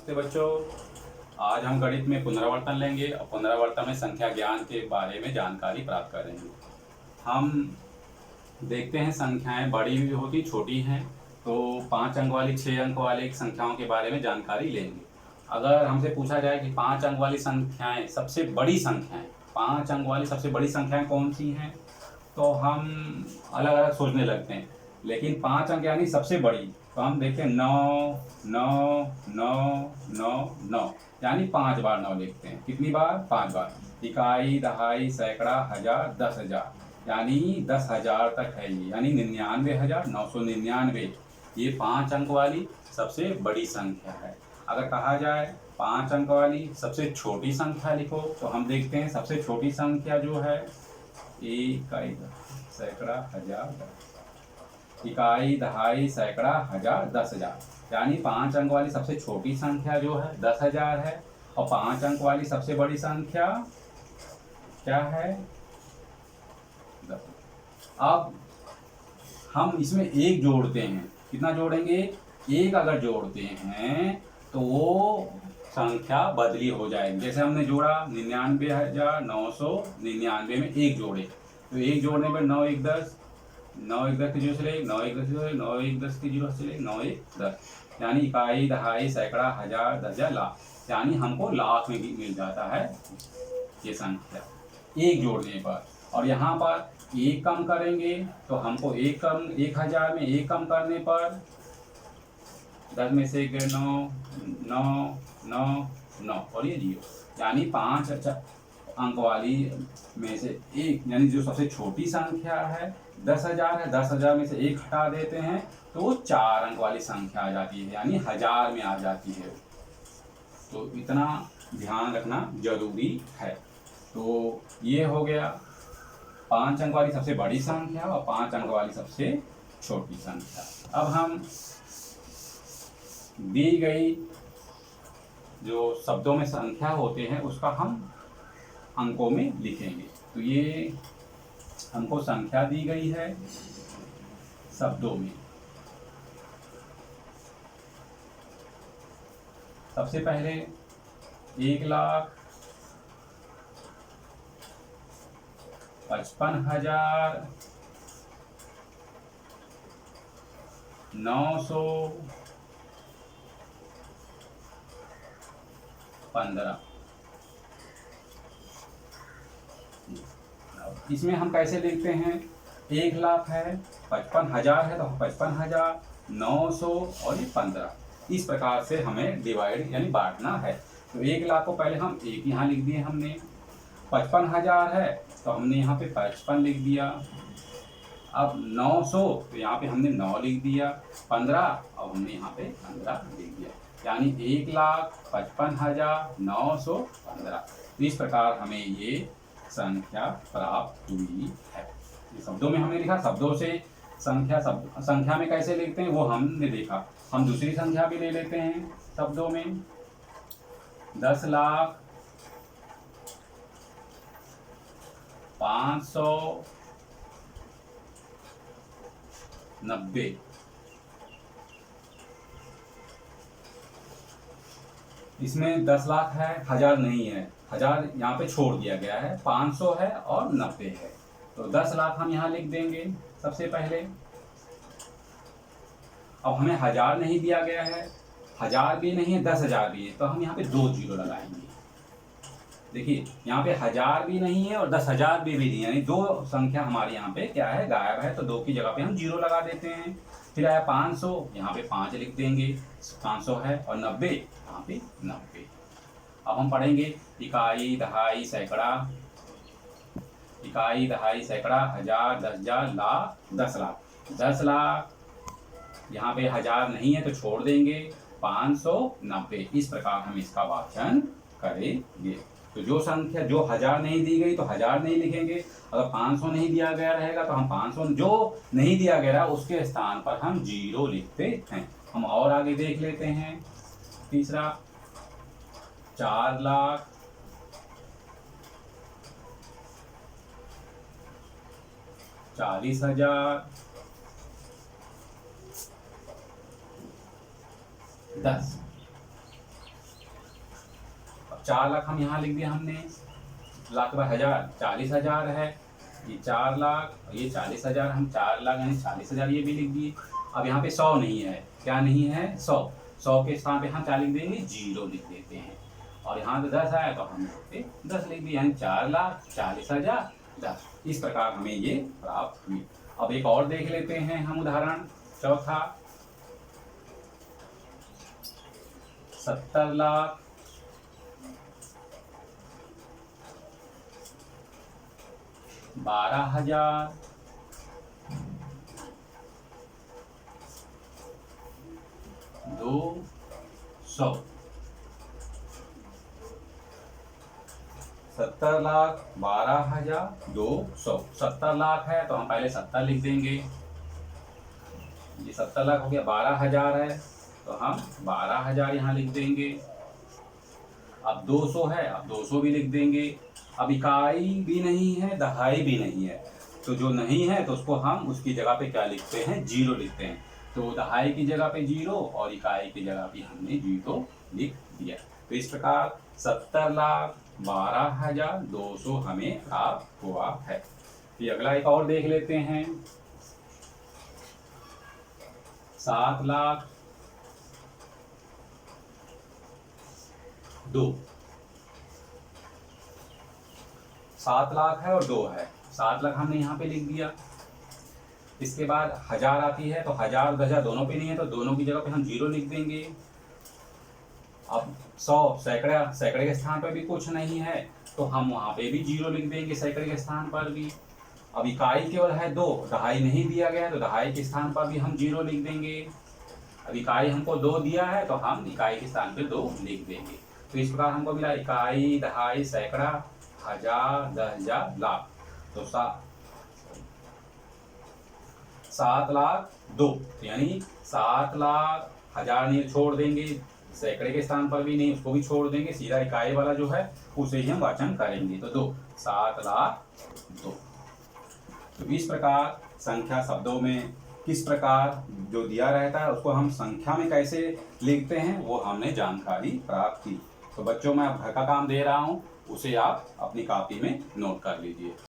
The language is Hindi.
नमस्ते बच्चों। आज हम गणित में पुनरावर्तन लेंगे और पुनरावर्तन में संख्या ज्ञान के बारे में जानकारी प्राप्त करेंगे। हम देखते हैं संख्याएं बड़ी भी होती छोटी हैं, तो 5 अंक वाली 6 अंक वाली संख्याओं के बारे में जानकारी लेंगे। अगर हमसे पूछा जाए कि 5 अंक वाली संख्याएं सबसे बड़ी संख्याएं 5 अंक वाली सबसे बड़ी संख्याएं कौन सी हैं, तो हम अलग अलग सोचने लगते हैं। लेकिन 5 अंक यानी सबसे बड़ी, तो हम देखें 9 9 9 9 9 यानी 5 बार 9 लिखते हैं। कितनी बार? 5 बार। इकाई, दहाई, सैकड़ा, हजार, 10,000 यानी 10,000 तक है ये, यानी 99,999 ये 5 अंक वाली सबसे बड़ी संख्या है। अगर कहा जाए 5 अंक वाली सबसे छोटी संख्या लिखो, तो हम देखते हैं सबसे छोटी संख्या जो है इकाई, सैकड़ा, हजार, इकाई, दहाई, सैकड़ा, हजार, 10,000 यानी 5 अंक वाली सबसे छोटी संख्या जो है 10,000 है। और 5 अंक वाली सबसे बड़ी संख्या क्या है? 10। अब हम इसमें एक जोड़ते हैं। कितना जोड़ेंगे? एक अगर जोड़ते हैं तो वो संख्या बदली हो जाएगी। जैसे हमने जोड़ा 99,999 में एक जोड़े, तो एक जोड़ने पर 9 1 10, 9 1 10 की जीरो से ले, 9 1 10 की जीरो, 9 1 10 की जीरो से ले, 9 1 10 यानी इकाई, दहाई, सैकड़ा, हजार, 10,000, लाख यानी हमको लाख में भी मिल जाता है ये संख्या एक जोड़ने पर। और यहाँ पर एक कम करेंगे तो हमको एक कम 1,000 में एक कम करने पर 10 में से 9 9 9 9 और ये 0 यानी 5 अंक वाली में से एक, यानी जो सबसे छोटी संख्या है 10,000 है, 10,000 में से एक हटा देते हैं तो वो 4 अंक वाली संख्या आ जाती है, यानी 1000 में आ जाती है। तो इतना ध्यान रखना जरूरी है। तो ये हो गया 5 अंक वाली सबसे बड़ी संख्या और 5 अंक वाली सबसे छोटी संख्या। अब हम दी गई जो शब्दों में संख्या होते हैं उसका हम अंकों में लिखेंगे। तो ये हमको संख्या दी गई है शब्दों में। सबसे पहले 1,55,915। इसमें हम कैसे लिखते हैं? 1,00,000 है, 55,000 है तो 55,900 और ये 15, इस प्रकार से हमें डिवाइड यानी बांटना है। तो 1,00,000 को पहले हम एक यहाँ लिख दिए हमने, 55,000 है तो हमने यहाँ पे 55 लिख दिया। अब 900 तो यहाँ पे हमने 9 लिख दिया, 15 अब हमने यहाँ पे 15 लिख दिया, यानी 1,55,915। तो इस प्रकार हमें ये संख्या प्राप्त हुई है। ये शब्दों में हमने लिखा, शब्दों से संख्या में कैसे लिखते हैं वो हमने देखा। हम दूसरी संख्या भी ले लेते हैं शब्दों में। 10,05,90। इसमें 10,00,000 है, 1000 नहीं है, 1000 यहाँ पे छोड़ दिया गया है, 500 है और 90 है। तो 10,00,000 हम यहाँ लिख देंगे सबसे पहले। अब हमें 1000 नहीं दिया गया है, 1000 भी नहीं है, 10,000 भी है, तो हम यहाँ पे 2 जीरो लगाएंगे। देखिए यहाँ पे 1000 भी नहीं है और 10,000 भी नहीं है, यानी 2 संख्या हमारे यहाँ पे क्या है? गायब है। तो 2 की जगह पे हम जीरो लगा देते हैं। फिर आया 500, यहाँ पे 5 लिख देंगे, 500 है, और 90 यहाँ पे 90। अब हम पढ़ेंगे इकाई, दहाई, सैकड़ा, इकाई, दहाई, सैकड़ा, हजार, 10,000, लाख, 10,00,000। 10,00,000 यहाँ पे 1000 नहीं है तो छोड़ देंगे, 590। इस प्रकार हम इसका वाचन करेंगे। तो जो संख्या जो 1000 नहीं दी गई तो 1000 नहीं लिखेंगे। अगर 500 नहीं दिया गया रहेगा तो हम 500, जो नहीं दिया गया उसके स्थान पर हम 0 लिखते हैं। हम और आगे देख लेते हैं। तीसरा 4,40,000, 10। 4 लाख हम यहाँ लिख दिया हमने, लाख बार हजार 40,000 है, ये 4 लाख, ये 40,000, हम 4 लाख यानी 40,000 ये भी लिख दिए। अब यहाँ पे 100 नहीं है, क्या नहीं है 100 के स्थान पे हम क्या लिख देंगे 0 लिख देते हैं। और यहाँ पे 10 आया तो हम यहाँ पे 10 लिख दिए, यानी 4,40,000 10। इस प्रकार हमें ये प्राप्त हुई। अब एक और देख लेते हैं हम उदाहरण चौथा, 70 लाख 12,000 200। 70 लाख 12,200। 70 लाख है तो हम पहले 70 लिख देंगे, ये 70 लाख हो गया। 12,000 है तो हम 12,000 यहाँ लिख देंगे। अब 200 है, अब 200 भी लिख देंगे। अब इकाई भी नहीं है, दहाई भी नहीं है, तो जो नहीं है तो उसको हम उसकी जगह पे क्या लिखते हैं 0 लिखते हैं। तो दहाई की जगह पे 0 और इकाई की जगह पे हमने 0 लिख दिया। तो इस प्रकार 70,12,200 हमें प्राप्त हुआ है। ये अगला एक और देख लेते हैं, 7 लाख 2। 7 लाख है और 2 है, 7 लाख हमने यहाँ पे लिख दिया। इसके बाद 1000 आती है तो 1000 1000 दोनों पे नहीं है, तो दोनों की जगह पे हम 0 लिख देंगे। अब 100 सैकड़े के स्थान पर भी कुछ नहीं है तो हम वहाँ पे भी 0 लिख देंगे, सैकड़े के स्थान पर भी। अब इकाई केवल है 2, दहाई नहीं दिया गया तो दहाई के स्थान पर भी हम 0 लिख देंगे। अब इकाई हमको 2 दिया है तो हम इकाई के स्थान पे 2 लिख देंगे। तो इस प्रकार हमको मिला इकाई, दहाई, सैकड़ा, 1000, 10,000, लाख। तो 7 लाख 2, यानी 7 लाख 1000 नहीं छोड़ देंगे, सैकड़े के स्थान पर भी नहीं, उसको भी छोड़ देंगे, सीधा इकाई वाला जो है उसे ही हम वाचन करेंगे। तो 2, 7 लाख 2। तो इस प्रकार संख्या शब्दों में किस प्रकार जो दिया रहता है उसको हम संख्या में कैसे लिखते हैं वो हमने जानकारी प्राप्त की। तो बच्चों मैं अब घर का काम दे रहा हूँ, उसे आप अपनी कॉपी में नोट कर लीजिए।